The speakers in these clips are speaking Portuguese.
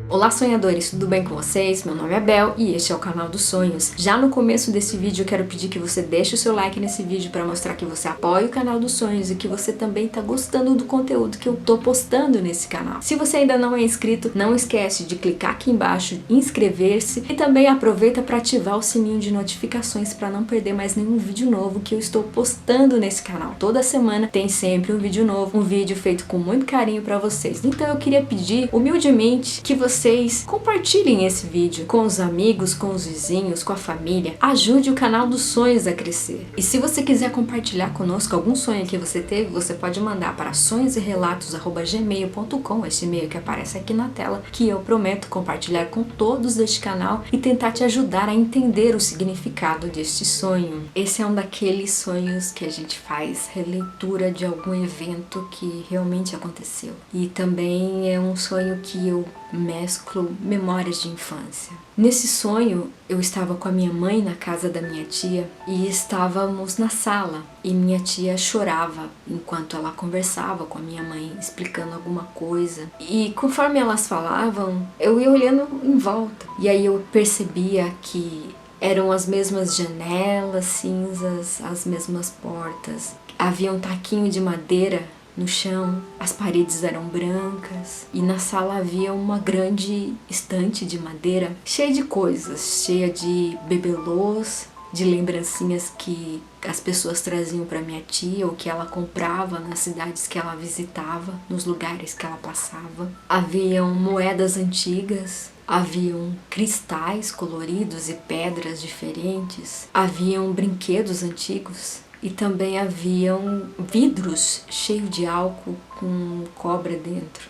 Olá sonhadores, tudo bem com vocês? Meu nome é Bel e este é o canal dos sonhos. Já no começo desse vídeo eu quero pedir que você deixe o seu like nesse vídeo para mostrar que você apoia o canal dos sonhos e que você também tá gostando do conteúdo que eu tô postando nesse canal. Se você ainda não é inscrito, não esquece de clicar aqui embaixo, inscrever-se e também aproveita para ativar o sininho de notificações para não perder mais nenhum vídeo novo que eu estou postando nesse canal. Toda semana tem sempre um vídeo novo, um vídeo feito com muito carinho para vocês. Então eu queria pedir humildemente que vocês compartilhem esse vídeo com os amigos, com os vizinhos, com a família. Ajude o canal dos sonhos a crescer. E se você quiser compartilhar conosco algum sonho que você teve, você pode mandar para sonhoserelatos@gmail.com, esse e-mail que aparece aqui na tela, que eu prometo compartilhar com todos deste canal e tentar te ajudar a entender o significado deste sonho. Esse é um daqueles sonhos que a gente faz releitura de algum evento que realmente aconteceu. E também é um sonho que eu mesclo memórias de infância. Nesse sonho, eu estava com a minha mãe na casa da minha tia e estávamos na sala e minha tia chorava enquanto ela conversava com a minha mãe, explicando alguma coisa. E conforme elas falavam, eu ia olhando em volta e aí eu percebia que eram as mesmas janelas cinzas, as mesmas portas. Havia um taquinho de madeira no chão, as paredes eram brancas e na sala havia uma grande estante de madeira cheia de coisas, cheia de bibelôs, de lembrancinhas que as pessoas traziam para minha tia ou que ela comprava nas cidades que ela visitava, nos lugares que ela passava. Haviam moedas antigas, haviam cristais coloridos e pedras diferentes, haviam brinquedos antigos. E também haviam vidros cheios de álcool com cobre dentro.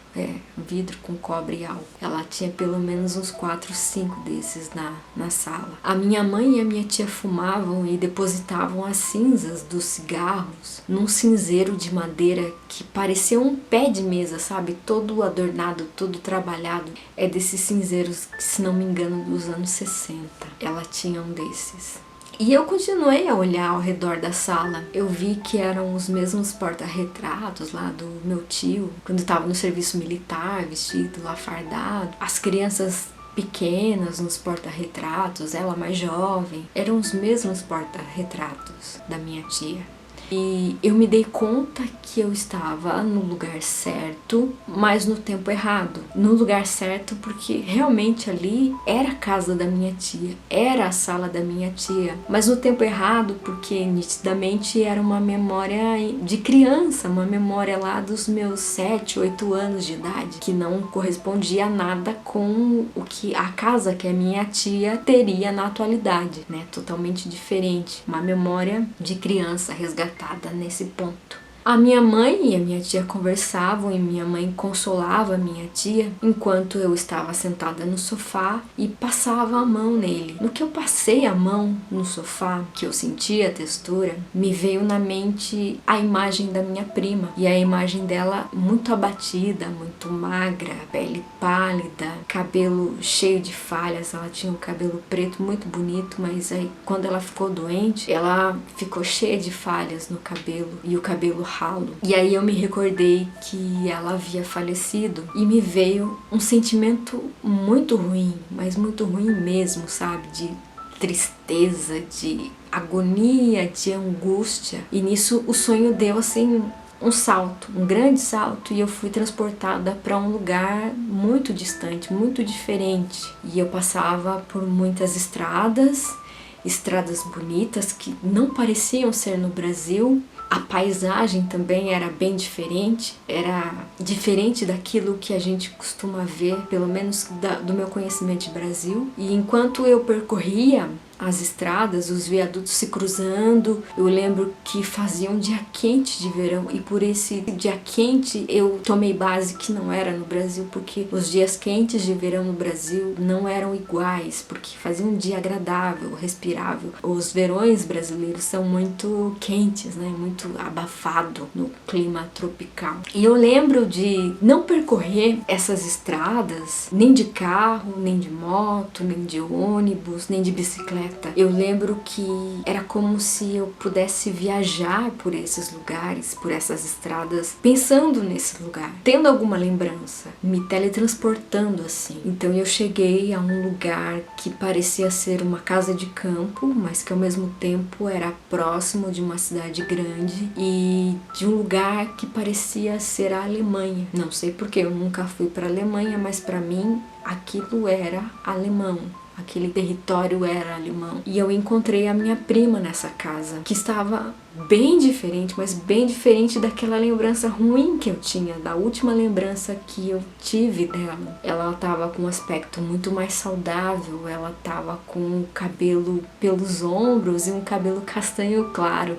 Vidro com cobre e álcool. Ela tinha pelo menos uns 4, 5 desses na sala. A minha mãe e a minha tia fumavam e depositavam as cinzas dos cigarros num cinzeiro de madeira que parecia um pé de mesa, sabe? Todo adornado, todo trabalhado. É desses cinzeiros, se não me engano, dos anos 60. Ela tinha um desses. E eu continuei a olhar ao redor da sala. Eu vi que eram os mesmos porta-retratos lá do meu tio, quando estava no serviço militar, vestido lá fardado. As crianças pequenas nos porta-retratos, ela mais jovem. Eram os mesmos porta-retratos da minha tia. E eu me dei conta que eu estava no lugar certo, mas no tempo errado. No lugar certo porque realmente ali era a casa da minha tia, era a sala da minha tia, mas no tempo errado porque nitidamente era uma memória de criança, uma memória lá dos meus 7, 8 anos de idade, que não correspondia a nada com o que a casa que a minha tia teria na atualidade, né? Totalmente diferente, uma memória de criança resgatada nesse ponto. A minha mãe e a minha tia conversavam e minha mãe consolava a minha tia enquanto eu estava sentada no sofá e passava a mão nele. No que eu passei a mão no sofá, que eu senti a textura, me veio na mente a imagem da minha prima e a imagem dela muito abatida, muito magra, pele pálida, cabelo cheio de falhas. Ela tinha um cabelo preto muito bonito, mas aí quando ela ficou doente, ela ficou cheia de falhas no cabelo e o cabelo ralo. E aí eu me recordei que ela havia falecido e me veio um sentimento muito ruim, mas muito ruim mesmo, sabe? De tristeza, de agonia, de angústia. E nisso o sonho deu assim um salto, um grande salto, e eu fui transportada para um lugar muito distante, muito diferente. E eu passava por muitas estradas bonitas que não pareciam ser no Brasil. A paisagem também era bem diferente, era diferente daquilo que a gente costuma ver, pelo menos do meu conhecimento de Brasil. E enquanto eu percorria as estradas, os viadutos se cruzando, eu lembro que fazia um dia quente de verão e por esse dia quente eu tomei base que não era no Brasil, porque os dias quentes de verão no Brasil não eram iguais, porque fazia um dia agradável, respirável. Os verões brasileiros são muito quentes, né? Muito abafado no clima tropical. E eu lembro de não percorrer essas estradas nem de carro, nem de moto, nem de ônibus, nem de bicicleta, completa. Eu lembro que era como se eu pudesse viajar por esses lugares, por essas estradas, pensando nesse lugar, tendo alguma lembrança, me teletransportando assim. Então eu cheguei a um lugar que parecia ser uma casa de campo, mas que ao mesmo tempo era próximo de uma cidade grande e de um lugar que parecia ser a Alemanha. Não sei porque eu nunca fui para a Alemanha, mas para mim aquilo era alemão. Aquele território era alemão. E eu encontrei a minha prima nessa casa, que estava bem diferente, mas bem diferente daquela lembrança ruim que eu tinha, da última lembrança que eu tive dela. Ela estava com um aspecto muito mais saudável, ela estava com o cabelo pelos ombros e um cabelo castanho claro.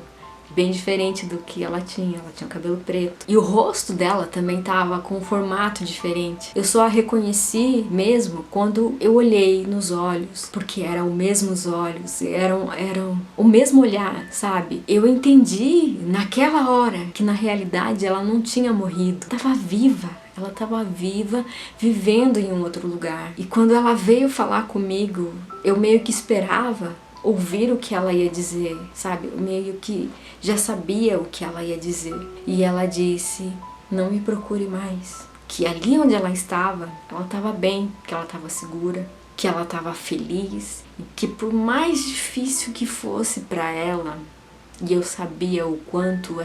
Bem diferente do que ela tinha um cabelo preto. E o rosto dela também tava com um formato diferente. Eu só a reconheci mesmo quando eu olhei nos olhos, porque eram os mesmos olhos, eram o mesmo olhar, sabe? Eu entendi naquela hora que na realidade ela não tinha morrido, tava viva. Ela estava viva, vivendo em um outro lugar. E quando ela veio falar comigo, eu meio que esperava ouvir o que ela ia dizer, sabe? Eu meio que já sabia o que ela ia dizer. E ela disse, não me procure mais. Que ali onde ela estava bem, que ela estava segura, que ela estava feliz. E que por mais difícil que fosse para ela, e eu sabia o quanto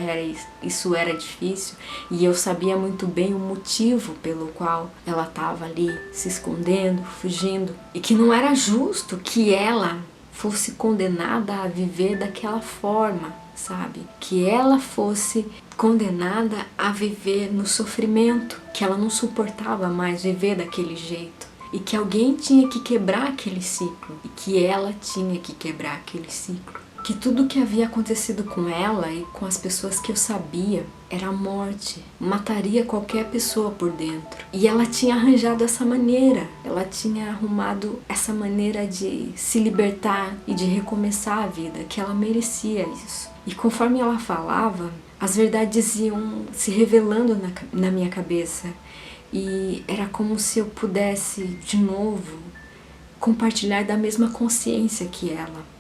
isso era difícil, e eu sabia muito bem o motivo pelo qual ela estava ali, se escondendo, fugindo, e que não era justo que ela fosse condenada a viver daquela forma, sabe? Que ela fosse condenada a viver no sofrimento, que ela não suportava mais viver daquele jeito. E que alguém tinha que quebrar aquele ciclo. E que ela tinha que quebrar aquele ciclo. Que tudo que havia acontecido com ela e com as pessoas que eu sabia era a morte, mataria qualquer pessoa por dentro. E ela tinha arranjado essa maneira, ela tinha arrumado essa maneira de se libertar e de recomeçar a vida, que ela merecia isso. E conforme ela falava, as verdades iam se revelando na minha cabeça. E era como se eu pudesse, de novo, compartilhar da mesma consciência que ela.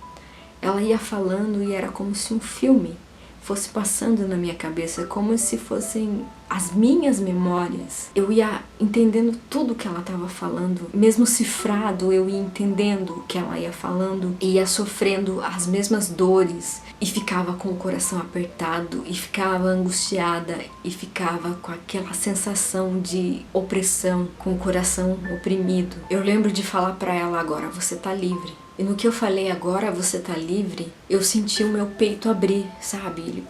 Ela ia falando e era como se um filme fosse passando na minha cabeça, como se fossem as minhas memórias. Eu ia entendendo tudo que ela estava falando, mesmo cifrado, eu ia entendendo o que ela ia falando, e ia sofrendo as mesmas dores, e ficava com o coração apertado, e ficava angustiada, e ficava com aquela sensação de opressão, com o coração oprimido. Eu lembro de falar para ela agora, você tá livre. E no que eu falei agora, você tá livre, eu senti o meu peito abrir, sabe? Ele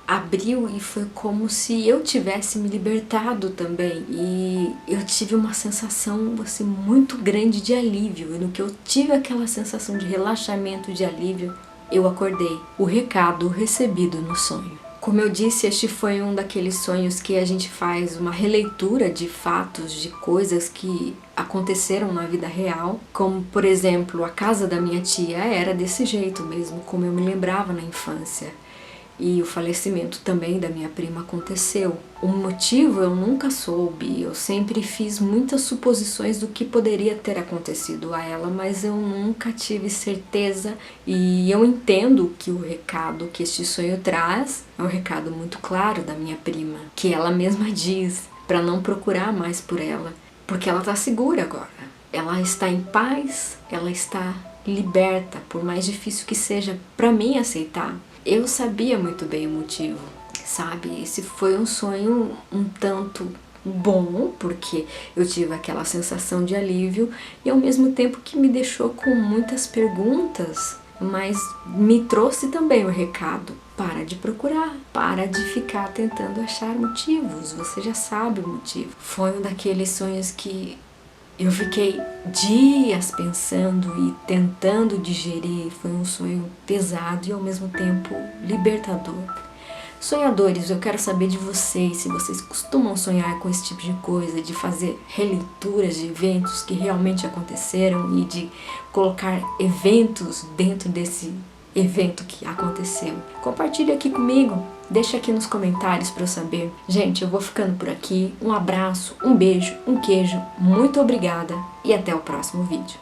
abriu e foi como se eu tivesse me libertado também. E eu tive uma sensação assim, muito grande de alívio. E no que eu tive aquela sensação de relaxamento, de alívio, eu acordei. O recado recebido no sonho. Como eu disse, este foi um daqueles sonhos que a gente faz uma releitura de fatos, de coisas que aconteceram na vida real, como por exemplo, a casa da minha tia era desse jeito mesmo, como eu me lembrava na infância. E o falecimento também da minha prima aconteceu. O motivo eu nunca soube, eu sempre fiz muitas suposições do que poderia ter acontecido a ela, mas eu nunca tive certeza. E eu entendo que o recado que este sonho traz é um recado muito claro da minha prima, que ela mesma diz para não procurar mais por ela, porque ela está segura agora. Ela está em paz, ela está liberta, por mais difícil que seja para mim aceitar. Eu sabia muito bem o motivo, sabe? Esse foi um sonho um tanto bom, porque eu tive aquela sensação de alívio e ao mesmo tempo que me deixou com muitas perguntas, mas me trouxe também o recado. Para de procurar, para de ficar tentando achar motivos, você já sabe o motivo. Foi um daqueles sonhos que eu fiquei dias pensando e tentando digerir. Foi um sonho pesado e ao mesmo tempo libertador. Sonhadores, eu quero saber de vocês, se vocês costumam sonhar com esse tipo de coisa, de fazer releituras de eventos que realmente aconteceram e de colocar eventos dentro desse evento que aconteceu. Compartilhe aqui comigo, deixa aqui nos comentários para eu saber. Gente, eu vou ficando por aqui. Um abraço, um beijo, um queijo, muito obrigada e até o próximo vídeo.